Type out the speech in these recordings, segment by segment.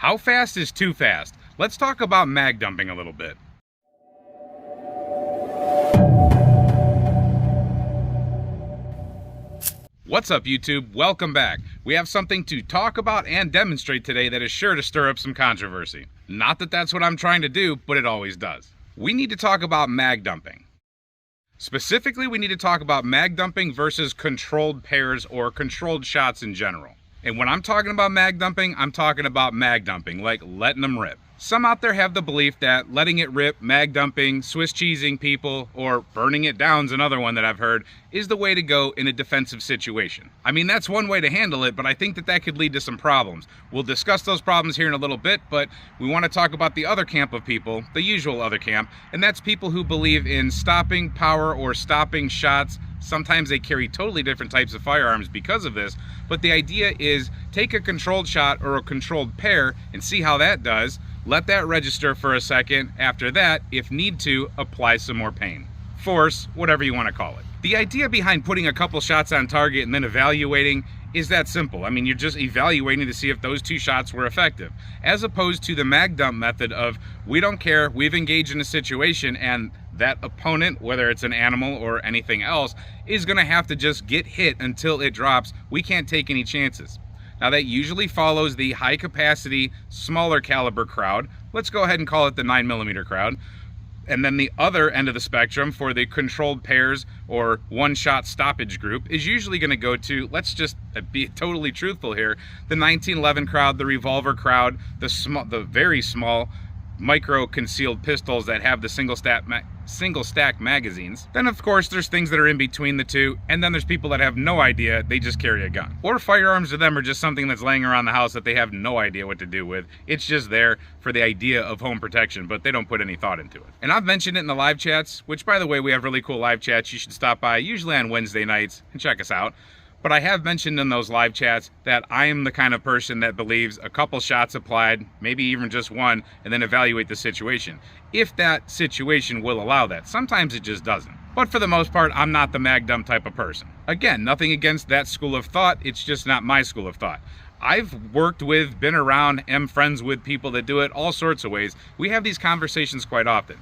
How fast is too fast? Let's talk about mag dumping a little bit. What's up, YouTube? Welcome back. We have something to talk about and demonstrate today that is sure to stir up some controversy. Not that that's what I'm trying to do, but it always does. We need to talk about mag dumping. Specifically, we need to talk about mag dumping versus controlled pairs or controlled shots in general. And when I'm talking about mag dumping, I'm talking about mag dumping, like letting them rip. Some out there have the belief that letting it rip, mag dumping, Swiss cheesing people, or burning it down's another one that I've heard, is the way to go in a defensive situation. I mean, that's one way to handle it, but I think that that could lead to some problems. We'll discuss those problems here in a little bit, but we want to talk about the other camp of people, the usual other camp, and that's people who believe in stopping power or stopping shots. Sometimes they carry totally different types of firearms because of this, but the idea is take a controlled shot or a controlled pair and see how that does. Let that register for a second. After that, if need to, apply some more pain. Force, whatever you want to call it. The idea behind putting a couple shots on target and then evaluating is that simple. I mean, you're just evaluating to see if those two shots were effective, as opposed to the mag dump method of, we don't care, we've engaged in a situation, and that opponent, whether it's an animal or anything else, is going to have to just get hit until it drops. We can't take any chances. Now that usually follows the high capacity, smaller caliber crowd. Let's go ahead and call it the 9mm crowd. And then the other end of the spectrum for the controlled pairs or one-shot stoppage group is usually going to go to, let's just be totally truthful here, the 1911 crowd, the revolver crowd, the very small micro concealed pistols that have the single stack magazines. Then of course there's things that are in between the two, and then there's people that have no idea, they just carry a gun. Or firearms to them are just something that's laying around the house that they have no idea what to do with. It's just there for the idea of home protection, but they don't put any thought into it. And I've mentioned it in the live chats, which by the way, we have really cool live chats. You should stop by, usually on Wednesday nights, and check us out. But I have mentioned in those live chats that I am the kind of person that believes a couple shots applied, maybe even just one, and then evaluate the situation. If that situation will allow that. Sometimes it just doesn't. But for the most part, I'm not the mag dump type of person. Again, nothing against that school of thought, it's just not my school of thought. I've worked with, been around, am friends with people that do it all sorts of ways. We have these conversations quite often.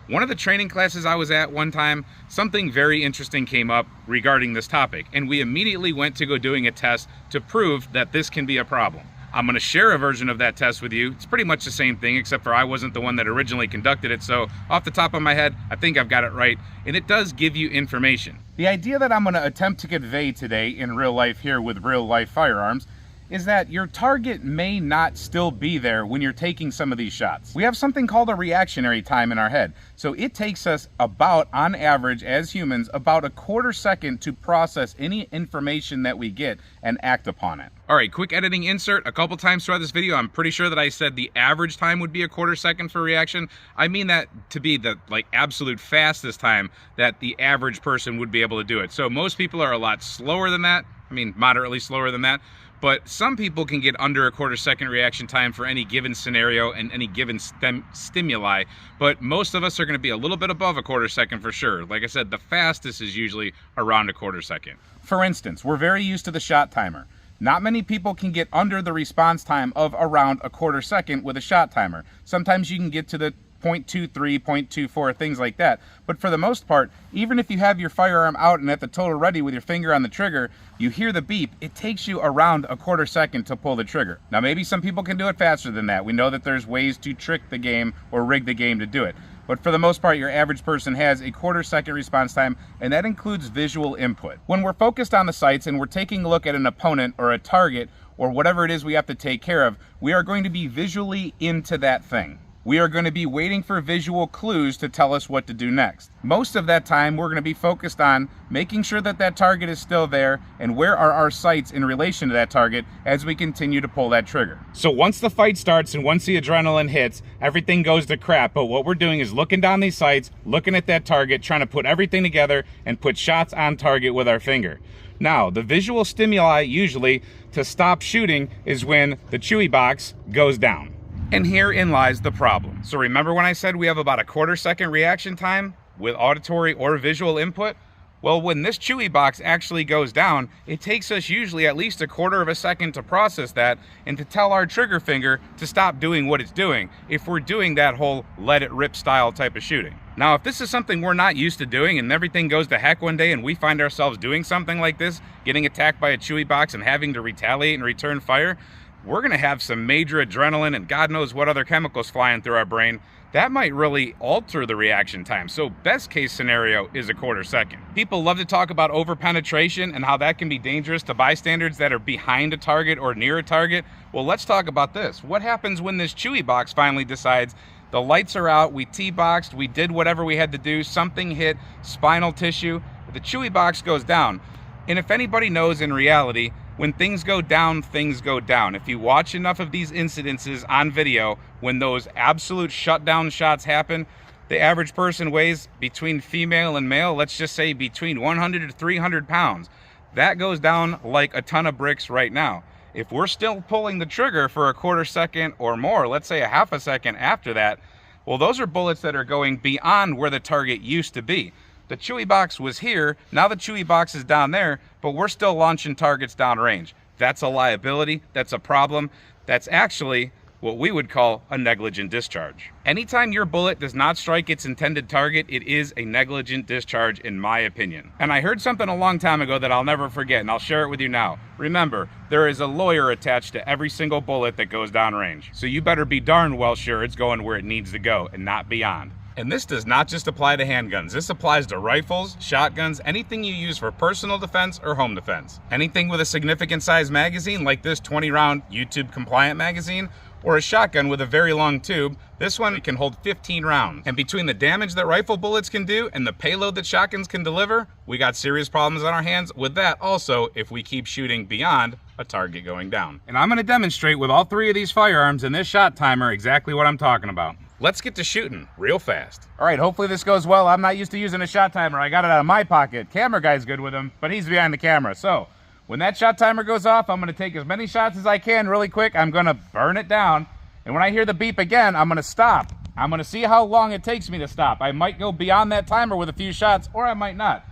One of the training classes I was at one time, something very interesting came up regarding this topic, and we immediately went to go doing a test to prove that this can be a problem. I'm going to share a version of that test with you. It's pretty much the same thing, except for I wasn't the one that originally conducted it, so off the top of my head, I think I've got it right, and it does give you information. The idea that I'm going to attempt to convey today in real life here with real life firearms is that your target may not still be there when you're taking some of these shots. We have something called a reactionary time in our head. So it takes us about, on average, as humans, about a quarter second to process any information that we get and act upon it. All right, quick editing insert. A couple times throughout this video, I'm pretty sure that I said the average time would be a quarter second for reaction. I mean that to be the absolute fastest time that the average person would be able to do it. So most people are a lot slower than that. I mean, moderately slower than that. But some people can get under a quarter second reaction time for any given scenario and any given stimuli, but most of us are going to be a little bit above a quarter second for sure. Like I said, the fastest is usually around a quarter second. For instance, we're very used to the shot timer. Not many people can get under the response time of around a quarter second with a shot timer. Sometimes you can get to the 0.23, 0.24, things like that. But for the most part, even if you have your firearm out and at the total ready with your finger on the trigger, you hear the beep, it takes you around a quarter second to pull the trigger. Now maybe some people can do it faster than that. We know that there's ways to trick the game or rig the game to do it. But for the most part, your average person has a quarter second response time, and that includes visual input. When we're focused on the sights and we're taking a look at an opponent or a target or whatever it is we have to take care of, we are going to be visually into that thing. We are going to be waiting for visual clues to tell us what to do next. Most of that time, we're going to be focused on making sure that that target is still there and where are our sights in relation to that target as we continue to pull that trigger. So once the fight starts and once the adrenaline hits, everything goes to crap. But what we're doing is looking down these sights, looking at that target, trying to put everything together and put shots on target with our finger. Now, the visual stimuli usually to stop shooting is when the chewy box goes down. And herein lies the problem. So remember when I said we have about a quarter second reaction time with auditory or visual input? Well, when this Chewy box actually goes down, it takes us usually at least a quarter of a second to process that and to tell our trigger finger to stop doing what it's doing if we're doing that whole let it rip style type of shooting. Now, if this is something we're not used to doing and everything goes to heck one day and we find ourselves doing something like this, getting attacked by a Chewy box and having to retaliate and return fire, we're gonna have some major adrenaline and God knows what other chemicals flying through our brain. That might really alter the reaction time. So best case scenario is a quarter second. People love to talk about over-penetration and how that can be dangerous to bystanders that are behind a target or near a target. Well, let's talk about this. What happens when this Chewy box finally decides the lights are out, we T-boxed, we did whatever we had to do, something hit spinal tissue, the Chewy box goes down. And if anybody knows in reality, when things go down, things go down. If you watch enough of these incidences on video, when those absolute shutdown shots happen, the average person weighs between female and male, let's just say between 100 to 300 pounds. That goes down like a ton of bricks right now. If we're still pulling the trigger for a quarter second or more, let's say a half a second after that, well, those are bullets that are going beyond where the target used to be. The Chewy box was here, now the Chewy box is down there, but we're still launching targets downrange. That's a liability, that's a problem, that's actually what we would call a negligent discharge. Anytime your bullet does not strike its intended target, it is a negligent discharge in my opinion. And I heard something a long time ago that I'll never forget, and I'll share it with you now. Remember, there is a lawyer attached to every single bullet that goes downrange. So you better be darn well sure it's going where it needs to go and not beyond. And this does not just apply to handguns. This applies to rifles, shotguns, anything you use for personal defense or home defense. Anything with a significant size magazine like this 20-round YouTube compliant magazine, or a shotgun with a very long tube, this one can hold 15 rounds. And between the damage that rifle bullets can do and the payload that shotguns can deliver, we got serious problems on our hands with that also if we keep shooting beyond a target going down. And I'm gonna demonstrate with all three of these firearms and this shot timer exactly what I'm talking about. Let's get to shooting real fast. All right, hopefully this goes well. I'm not used to using a shot timer. I got it out of my pocket. Camera guy's good with them, but he's behind the camera. So when that shot timer goes off, I'm gonna take as many shots as I can really quick. I'm gonna burn it down. And when I hear the beep again, I'm gonna stop. I'm gonna see how long it takes me to stop. I might go beyond that timer with a few shots, or I might not.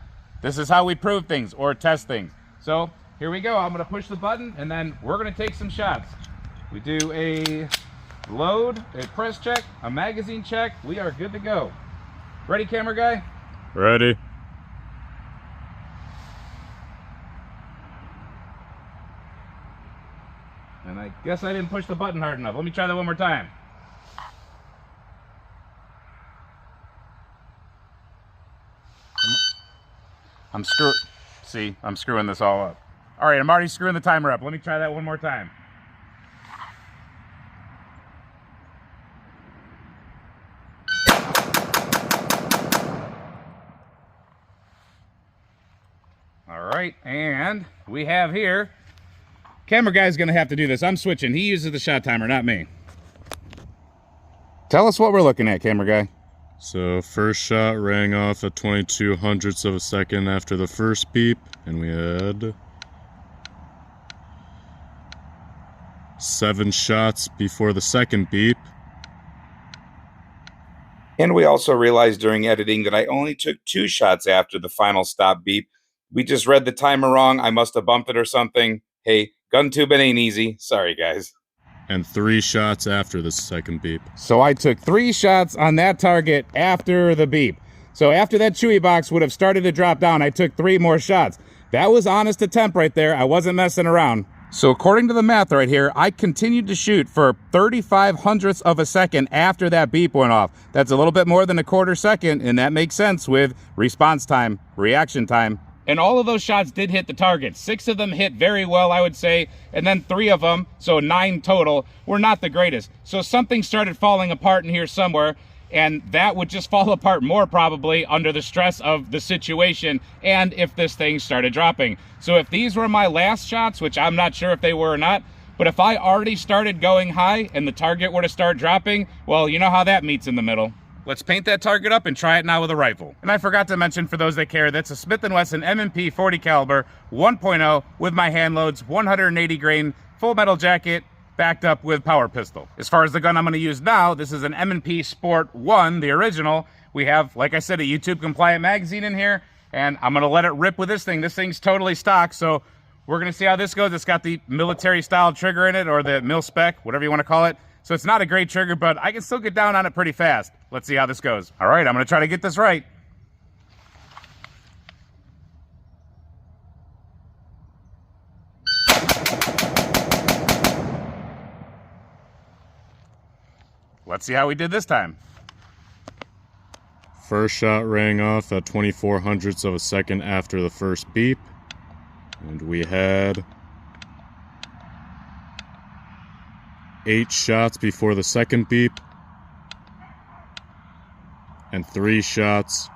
This is how we prove things or test things. So here we go. I'm gonna push the button and then we're gonna take some shots. We do a load, a press check, a magazine check. We are good to go. Ready, camera guy? Ready. And I guess I didn't push the button hard enough. Let me try that one more time. I'm screwing this all up. All right, I'm already screwing the timer up. Let me try that one more time. All right, and we have here, camera guy's gonna have to do this. I'm switching. He uses the shot timer, not me. Tell us what we're looking at, camera guy. So first shot rang off at 22 hundredths of a second after the first beep, and we had 7 shots before the second beep. And we also realized during editing that I only took 2 shots after the final stop beep. We just read the timer wrong. I must have bumped it or something. Hey, gun tubing ain't easy. Sorry, guys. And 3 shots after the second beep. So I took 3 shots on that target after the beep. So after that Chewy box would have started to drop down, I took 3 more shots. That was honest attempt right there. I wasn't messing around. So according to the math right here, I continued to shoot for 35 hundredths of a second after that beep went off. That's a little bit more than a quarter second, and that makes sense with response time, reaction time. And all of those shots did hit the target. 6 of them hit very well, I would say, and then 3 of them, so 9 total, were not the greatest. So something started falling apart in here somewhere, and that would just fall apart more probably under the stress of the situation and if this thing started dropping. So if these were my last shots, which I'm not sure if they were or not, but if I already started going high and the target were to start dropping, well, you know how that meets in the middle. Let's paint that target up and try it now with a rifle. And I forgot to mention, for those that care, that's a Smith & Wesson M&P 40 caliber 1.0 with my hand loads, 180 grain, full metal jacket, backed up with power pistol. As far as the gun I'm gonna use now, this is an M&P Sport 1, the original. We have, like I said, a YouTube compliant magazine in here, and I'm gonna let it rip with this thing. This thing's totally stock, so we're gonna see how this goes. It's got the military style trigger in it, or the mil spec, whatever you wanna call it. So it's not a great trigger, but I can still get down on it pretty fast. Let's see how this goes. All right, I'm gonna try to get this right. Let's see how we did this time. First shot rang off at 24 hundredths of a second after the first beep. And we had 8 shots before the second beep. And 3 shots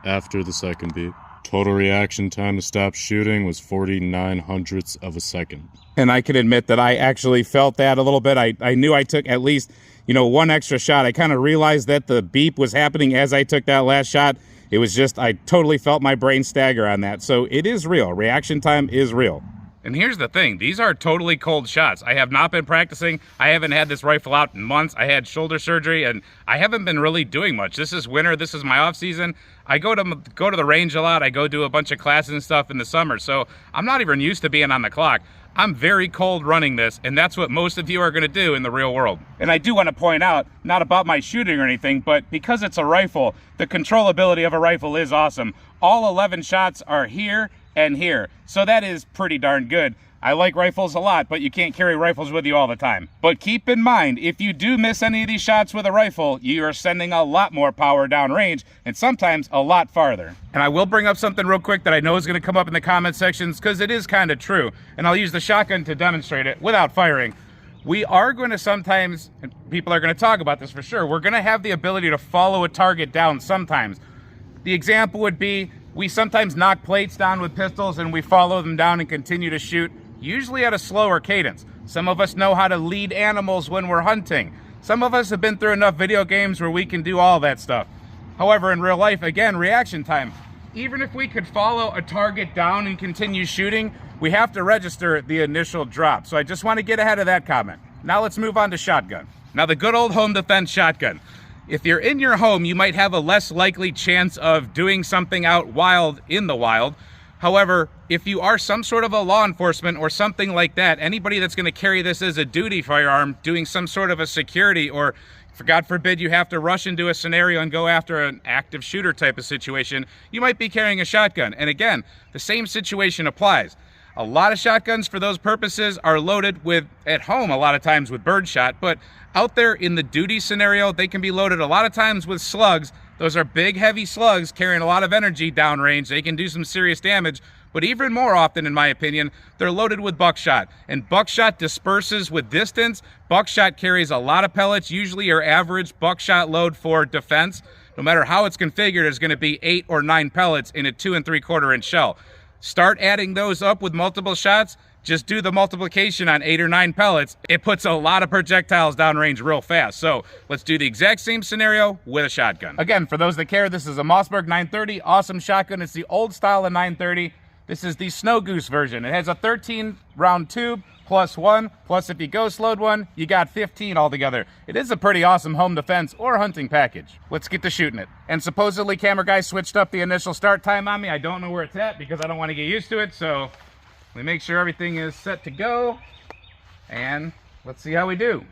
after the second beep. Total reaction time to stop shooting was 49 hundredths of a second. And I can admit that I actually felt that a little bit. I knew I took at least, you know, 1 extra shot. I kind of realized that the beep was happening as I took that last shot. It was just, I totally felt my brain stagger on that. So it is real. Reaction time is real. And here's the thing, these are totally cold shots. I have not been practicing. I haven't had this rifle out in months. I had shoulder surgery and I haven't been really doing much. This is winter, this is my off season. I go to the range a lot. I go do a bunch of classes and stuff in the summer. So I'm not even used to being on the clock. I'm very cold running this, and that's what most of you are gonna do in the real world. And I do wanna point out, not about my shooting or anything, but because it's a rifle, the controllability of a rifle is awesome. All 11 shots are here and here, so that is pretty darn good. I like rifles a lot, but you can't carry rifles with you all the time. But keep in mind, if you do miss any of these shots with a rifle, you are sending a lot more power downrange, and sometimes a lot farther. And I will bring up something real quick that I know is gonna come up in the comment sections, because it is kind of true, and I'll use the shotgun to demonstrate it without firing. We are going to sometimes, and people are gonna talk about this for sure, we're gonna have the ability to follow a target down sometimes. The example would be, we sometimes knock plates down with pistols and we follow them down and continue to shoot, usually at a slower cadence. Some of us know how to lead animals when we're hunting. Some of us have been through enough video games where we can do all that stuff. However, in real life, again, reaction time. Even if we could follow a target down and continue shooting, we have to register the initial drop. So I just want to get ahead of that comment. Now let's move on to shotgun. Now the good old home defense shotgun. If you're in your home, you might have a less likely chance of doing something out in the wild. However, if you are some sort of a law enforcement or something like that, anybody that's going to carry this as a duty firearm, doing some sort of a security, or for God forbid you have to rush into a scenario and go after an active shooter type of situation, you might be carrying a shotgun. And again, the same situation applies. A lot of shotguns for those purposes are loaded with, at home a lot of times with birdshot, but out there in the duty scenario, they can be loaded a lot of times with slugs. Those are big, heavy slugs carrying a lot of energy downrange. They can do some serious damage, but even more often, in my opinion, they're loaded with buckshot. And buckshot disperses with distance. Buckshot carries a lot of pellets. Usually your average buckshot load for defense, no matter how it's configured, is gonna be 8 or 9 pellets in a 2 3/4 inch shell. Start adding those up with multiple shots, just do the multiplication on 8 or 9 pellets. It puts a lot of projectiles downrange real fast. So let's do the exact same scenario with a shotgun. Again, for those that care, this is a Mossberg 930, awesome shotgun. It's the old style of 930. This is the Snow Goose version. It has a 13 round tube plus 1, plus if you ghost load one, you got 15 altogether. It is a pretty awesome home defense or hunting package. Let's get to shooting it. And supposedly camera guy switched up the initial start time on me. I don't know where it's at because I don't want to get used to it. So we make sure everything is set to go, and let's see how we do.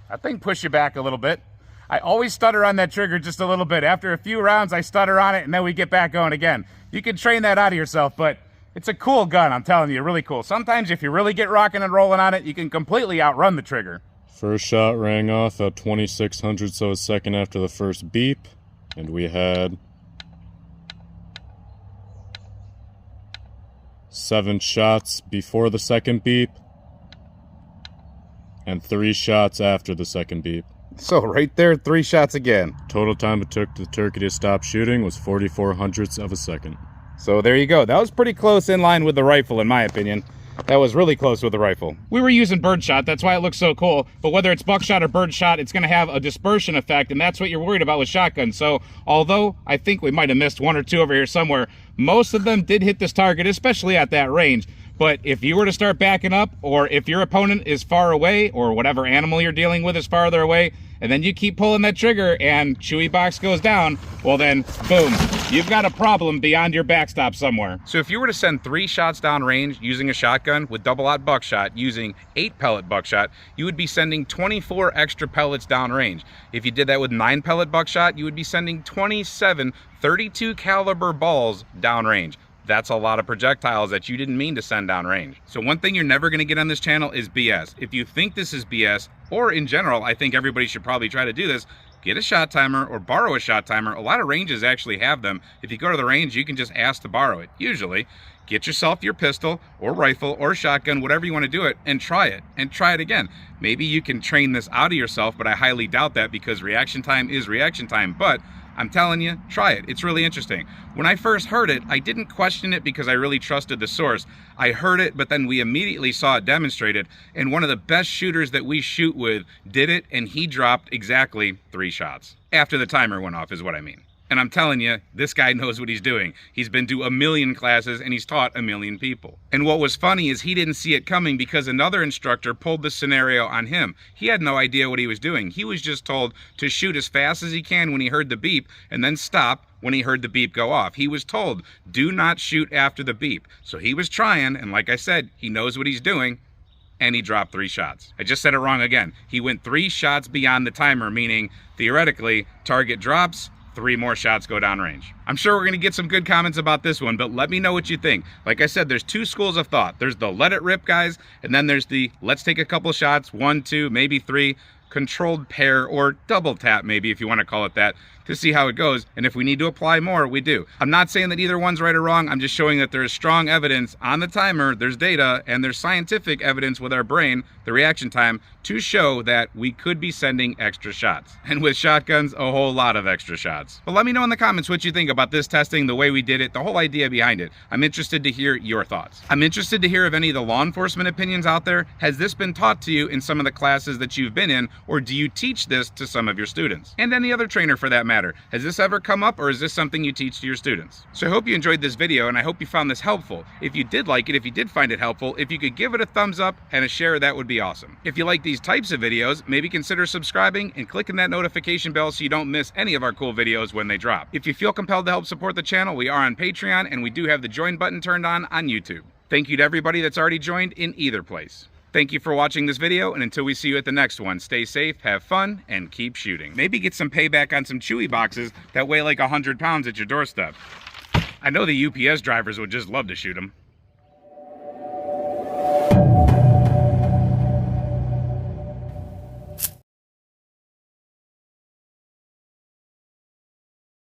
That thing pushed you back a little bit. I always stutter on that trigger just a little bit. After a few rounds, I stutter on it, and then we get back going again. You can train that out of yourself, but it's a cool gun, I'm telling you, really cool. Sometimes if you really get rocking and rolling on it, you can completely outrun the trigger. First shot rang off at 26 hundredths of a second after the first beep, and we had 7 shots before the second beep, and 3 shots after the second beep. So right there, 3 shots again. Total time it took the turkey to stop shooting was 44 hundredths of a second. So there you go. That was pretty close in line with the rifle, in my opinion. That was really close with the rifle. We were using birdshot, that's why it looks so cool. But whether it's buckshot or birdshot, it's gonna have a dispersion effect, and that's what you're worried about with shotguns. So although I think we might have missed 1 or 2 over here somewhere, most of them did hit this target, especially at that range. But if you were to start backing up, or if your opponent is far away, or whatever animal you're dealing with is farther away, and then you keep pulling that trigger and Chewy box goes down, well then, boom, you've got a problem beyond your backstop somewhere. So if you were to send 3 shots down range using a shotgun with double-aught buckshot using 8 pellet buckshot, you would be sending 24 extra pellets down range. If you did that with 9 pellet buckshot, you would be sending 27 .32 caliber balls down range. That's a lot of projectiles that you didn't mean to send down range. So one thing you're never gonna get on this channel is BS. If you think this is BS, or in general, I think everybody should probably try to do this, get a shot timer or borrow a shot timer. A lot of ranges actually have them. If you go to the range, you can just ask to borrow it. Usually, get yourself your pistol or rifle or shotgun, whatever you want to do it, and try it again. Maybe you can train this out of yourself, but I highly doubt that because reaction time is reaction time. But I'm telling you, try it. It's really interesting. When I first heard it, I didn't question it because I really trusted the source. I heard it, but then we immediately saw it demonstrated, and one of the best shooters that we shoot with did it, and he dropped exactly 3 shots. After the timer went off is what I mean. And I'm telling you, this guy knows what he's doing. He's been to 1,000,000 classes and he's taught 1,000,000 people. And what was funny is he didn't see it coming because another instructor pulled the scenario on him. He had no idea what he was doing. He was just told to shoot as fast as he can when he heard the beep and then stop when he heard the beep go off. He was told, do not shoot after the beep. So he was trying, and like I said, he knows what he's doing, and he dropped 3 shots. I just said it wrong again. He went 3 shots beyond the timer, meaning theoretically, target drops, 3 more shots go downrange. I'm sure we're gonna get some good comments about this one, but let me know what you think. Like I said, there's 2 schools of thought. There's the let it rip guys, and then there's the let's take a couple shots, 1, 2, maybe 3, controlled pair or double tap maybe if you wanna call it that, to see how it goes, and if we need to apply more, we do. I'm not saying that either one's right or wrong, I'm just showing that there is strong evidence on the timer, there's data, and there's scientific evidence with our brain, the reaction time, to show that we could be sending extra shots. And with shotguns, a whole lot of extra shots. But let me know in the comments what you think about this testing, the way we did it, the whole idea behind it. I'm interested to hear your thoughts. I'm interested to hear of any of the law enforcement opinions out there. Has this been taught to you in some of the classes that you've been in, or do you teach this to some of your students? And any other trainer for that matter. Has this ever come up, or is this something you teach to your students? So I hope you enjoyed this video, and I hope you found this helpful. If you did like it, if you did find it helpful, if you could give it a thumbs up and a share, that would be awesome. If you like these types of videos, maybe consider subscribing and clicking that notification bell so you don't miss any of our cool videos when they drop. If you feel compelled to help support the channel, we are on Patreon, and we do have the join button turned on YouTube. Thank you to everybody that's already joined in either place. Thank you for watching this video, and until we see you at the next one, stay safe, have fun, and keep shooting. Maybe get some payback on some Chewy boxes that weigh like 100 pounds at your doorstep. I know the UPS drivers would just love to shoot them.